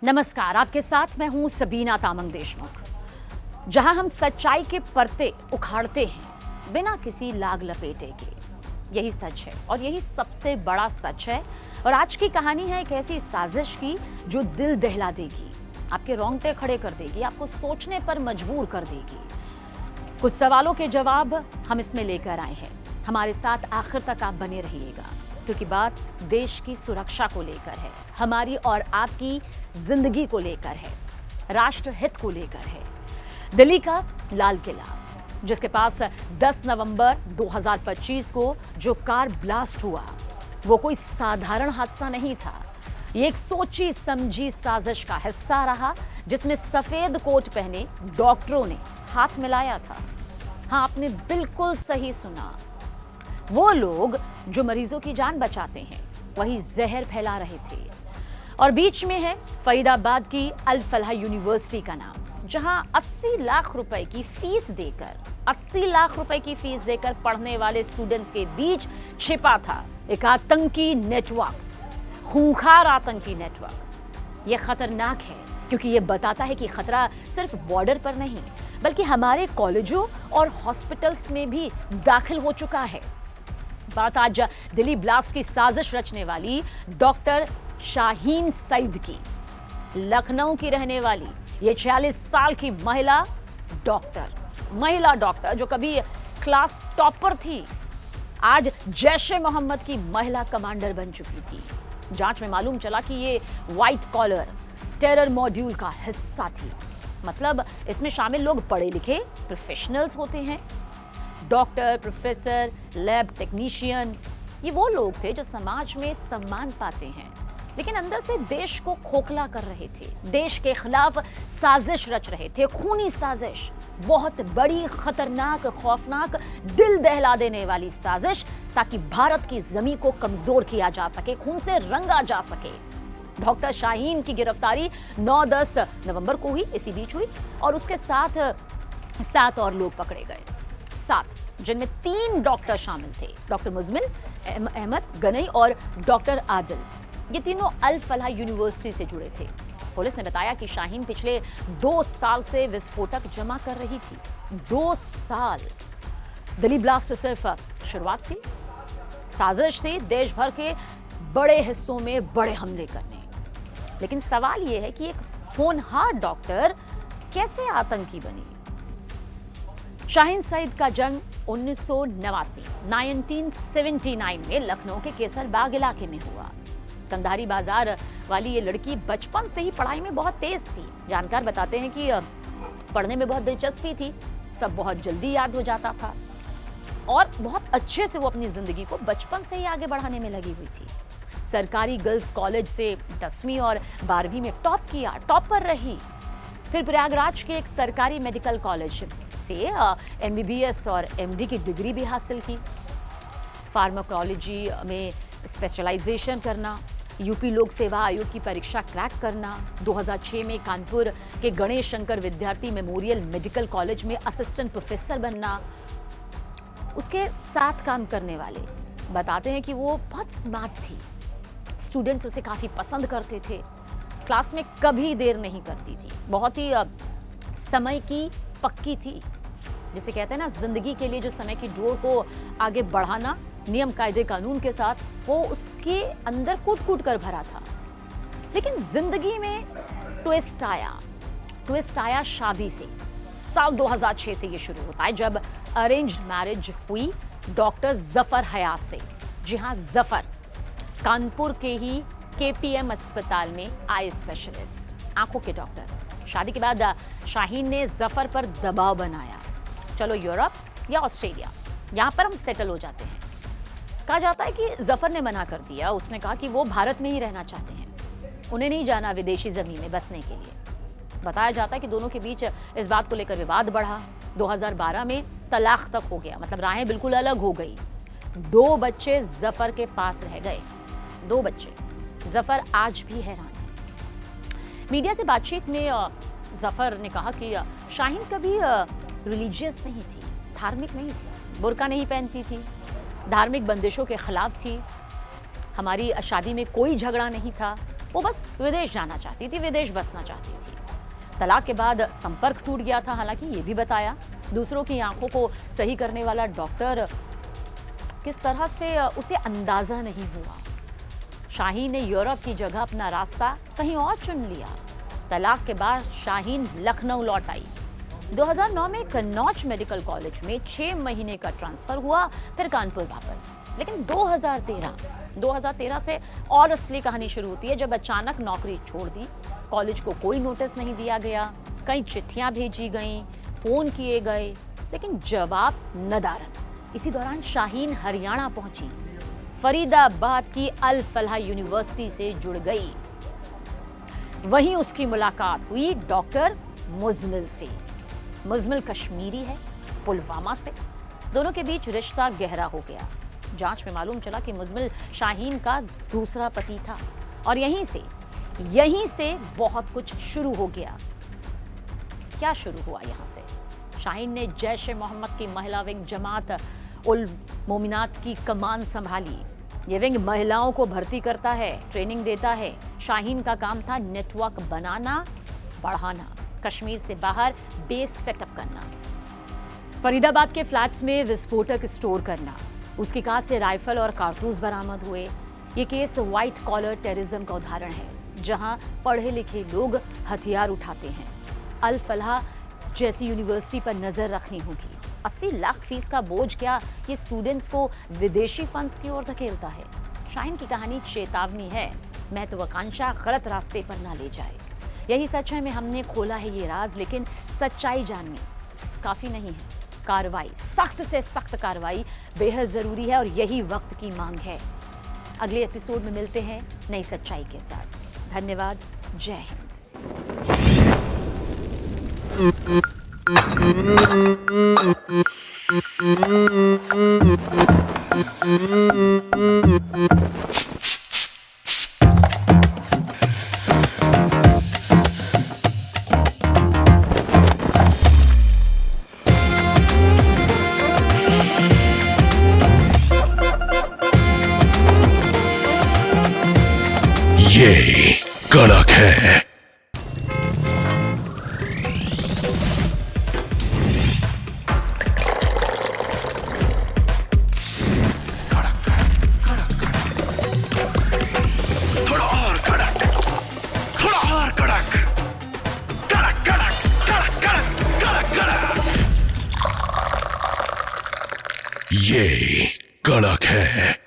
नमस्कार, आपके साथ मैं हूं सबीना तामंग देशमुख। जहां हम सच्चाई के पर्दे उखाड़ते हैं बिना किसी लाग लपेटे के। यही सच है और यही सबसे बड़ा सच है। और आज की कहानी है एक ऐसी साजिश की जो दिल दहला देगी, आपके रोंगटे खड़े कर देगी, आपको सोचने पर मजबूर कर देगी। कुछ सवालों के जवाब हम इसमें लेकर आए हैं। हमारे साथ आखिर तक आप बने रहिएगा, क्योंकि बात देश की सुरक्षा को लेकर है, हमारी और आपकी जिंदगी को लेकर है, राष्ट्र हित को लेकर है। दिल्ली का लाल किला, जिसके पास 10 नवंबर 2025 को जो कार ब्लास्ट हुआ, वो कोई साधारण हादसा नहीं था। ये एक सोची समझी साजिश का हिस्सा रहा, जिसमें सफेद कोट पहने डॉक्टरों ने हाथ मिलाया था। हाँ, आपने बिल्कुल सही सुना। वो लोग जो मरीजों की जान बचाते हैं, वही जहर फैला रहे थे। और बीच में है फरीदाबाद की अल फलाह यूनिवर्सिटी का नाम, जहां 80 लाख रुपए की फीस देकर पढ़ने वाले स्टूडेंट्स के बीच छिपा था एक आतंकी नेटवर्क, खूंखार आतंकी नेटवर्क। यह खतरनाक है क्योंकि यह बताता है कि खतरा सिर्फ बॉर्डर पर नहीं, बल्कि हमारे कॉलेजों और हॉस्पिटल्स में भी दाखिल हो चुका है। बात आज दिल्ली ब्लास्ट की साजिश रचने वाली डॉक्टर शाहीन सईद की। लखनऊ की रहने वाली ये 46 साल की महिला डॉक्टर जो कभी क्लास टॉपर थी, आज जैश ए मोहम्मद की महिला कमांडर बन चुकी थी। जांच में मालूम चला कि ये व्हाइट कॉलर टेरर मॉड्यूल का हिस्सा थी। मतलब इसमें शामिल लोग पढ़े लिखे प्रोफेशनल्स होते हैं। डॉक्टर, प्रोफेसर, लैब टेक्नीशियन, ये वो लोग थे जो समाज में सम्मान पाते हैं, लेकिन अंदर से देश को खोखला कर रहे थे, देश के खिलाफ साजिश रच रहे थे, खूनी साजिश, बहुत बड़ी, खतरनाक, खौफनाक, दिल दहला देने वाली साजिश, ताकि भारत की जमीन को कमजोर किया जा सके, खून से रंगा जा सके। डॉक्टर शाहीन की गिरफ्तारी 9-10 नवंबर को हुई, इसी बीच हुई, और उसके साथ 7 और लोग पकड़े गए। 7, जिनमें 3 डॉक्टर शामिल थे, डॉक्टर मुजमिल अहमद गनई और डॉक्टर आदिल। ये तीनों अल फलाह यूनिवर्सिटी से जुड़े थे। पुलिस ने बताया कि शाहीन पिछले 2 साल से विस्फोटक जमा कर रही थी। 2 साल। दिल्ली ब्लास्ट सिर्फ शुरुआत थी, साजिश थी देश भर के बड़े हिस्सों में बड़े हमले करने। लेकिन सवाल यह है कि एक होनहार डॉक्टर कैसे आतंकी बनी। शाहीन सईद का जन्म 1979 में लखनऊ के केसरबाग इलाके में हुआ। कंधारी बाजार वाली ये लड़की बचपन से ही पढ़ाई में बहुत तेज थी। जानकार बताते हैं कि पढ़ने में बहुत दिलचस्पी थी, सब बहुत जल्दी याद हो जाता था, और बहुत अच्छे से वो अपनी जिंदगी को बचपन से ही आगे बढ़ाने में लगी हुई थी। सरकारी गर्ल्स कॉलेज से 10वीं और 12वीं में टॉप किया, टॉपर रही। फिर प्रयागराज के एक सरकारी मेडिकल कॉलेज से MBBS और MD की डिग्री भी हासिल की। फार्माकोलॉजी में स्पेशलाइजेशन करना, यूपी लोक सेवा आयोग की परीक्षा क्रैक करना, 2006 में कानपुर के गणेश शंकर विद्यार्थी मेमोरियल मेडिकल कॉलेज में असिस्टेंट प्रोफेसर बनना। उसके साथ काम करने वाले बताते हैं कि वो बहुत स्मार्ट थी, स्टूडेंट्स उसे काफ़ी पसंद करते थे, क्लास में कभी देर नहीं करती थी, बहुत ही समय की पक्की थी। जिसे कहते हैं ना, जिंदगी के लिए जो समय की डोर को आगे बढ़ाना, नियम कायदे कानून के साथ, वो उसके अंदर कूट कर भरा था। लेकिन जिंदगी में ट्विस्ट आया शादी से। साल 2006 से ये शुरू होता है, जब अरेंज मैरिज हुई डॉक्टर जफर हयात से। जी हाँ, जफर कानपुर के ही KPM अस्पताल में आई स्पेशलिस्ट, आंखों के डॉक्टर। शादी के बाद शाहीन ने जफर पर दबाव बनाया, चलो यूरोप या ऑस्ट्रेलिया, यहाँ पर हम सेटल हो जाते हैं। कहा जाता है कि जफर ने मना कर दिया। उसने कहा कि वो भारत में ही रहना चाहते हैं, उन्हें नहीं जाना विदेशी जमीन में बसने के लिए। बताया जाता है कि दोनों के बीच इस बात को लेकर विवाद बढ़ा। 2012 में तलाक तक हो गया, मतलब राहें बिल्कुल अलग हो गई। 2 बच्चे जफर के पास रह गए, 2 बच्चे। जफर आज भी हैरान है। मीडिया से बातचीत में जफर ने कहा कि शाहीन कभी रिलीजियस नहीं थी, धार्मिक नहीं थी, बुर्का नहीं पहनती थी, धार्मिक बंदिशों के खिलाफ थी, हमारी शादी में कोई झगड़ा नहीं था, वो बस विदेश जाना चाहती थी, विदेश बसना चाहती थी। तलाक के बाद संपर्क टूट गया था, हालांकि ये भी बताया। दूसरों की आंखों को सही करने वाला डॉक्टर किस तरह से उसे अंदाजा नहीं हुआ। शाहीन ने यूरोप की जगह अपना रास्ता कहीं और चुन लिया। तलाक के बाद शाहीन लखनऊ लौट आई। 2009 में कन्नौज मेडिकल कॉलेज में 6 महीने का ट्रांसफर हुआ, फिर कानपुर वापस। लेकिन 2013 से और असली कहानी शुरू होती है, जब अचानक नौकरी छोड़ दी। कॉलेज को कोई नोटिस नहीं दिया गया, कई चिट्ठियां भेजी गईं, फोन किए गए, लेकिन जवाब नदारद। इसी दौरान शाहीन हरियाणा पहुंची, फरीदाबाद की अल फलाह यूनिवर्सिटी से जुड़ गई। वहीं उसकी मुलाकात हुई डॉक्टर मुजमिल से। मुजमिल कश्मीरी है, पुलवामा से। दोनों के बीच रिश्ता गहरा हो गया। जांच में मालूम चला कि मुजमिल शाहीन का दूसरा पति था और यहीं से बहुत कुछ शुरू हो गया। क्या शुरू हुआ यहाँ से? शाहीन ने जैश ए मोहम्मद की महिला विंग जमात उल मोमिनात की कमान संभाली। ये विंग महिलाओं को भर्ती करता है, ट्रेनिंग देता है। शाहीन का काम था नेटवर्क बनाना, बढ़ाना, कश्मीर से बाहर बेस सेटअप करना, फरीदाबाद के फ्लैट्स में विस्फोटक स्टोर करना। उसकी कार से राइफल और कारतूस बरामद हुए। ये केस व्हाइट कॉलर टेररिज्म का उदाहरण है, जहां पढ़े लिखे लोग हथियार उठाते हैं। अल फलाह जैसी यूनिवर्सिटी पर नजर रखनी होगी। 80 लाख फीस का बोझ क्या ये स्टूडेंट्स को विदेशी फंड्स की ओर धकेलता है? शाहीन की कहानी चेतावनी है, महत्वाकांक्षा गलत रास्ते पर ना ले जाए। यही सच है, में हमने खोला है ये राज, लेकिन सच्चाई जाननी काफी नहीं है। कार्रवाई, सख्त से सख्त कार्रवाई बेहद जरूरी है और यही वक्त की मांग है। अगले एपिसोड में मिलते हैं नई सच्चाई के साथ। धन्यवाद। जय हिंद। ये कड़क है। ये कड़क है।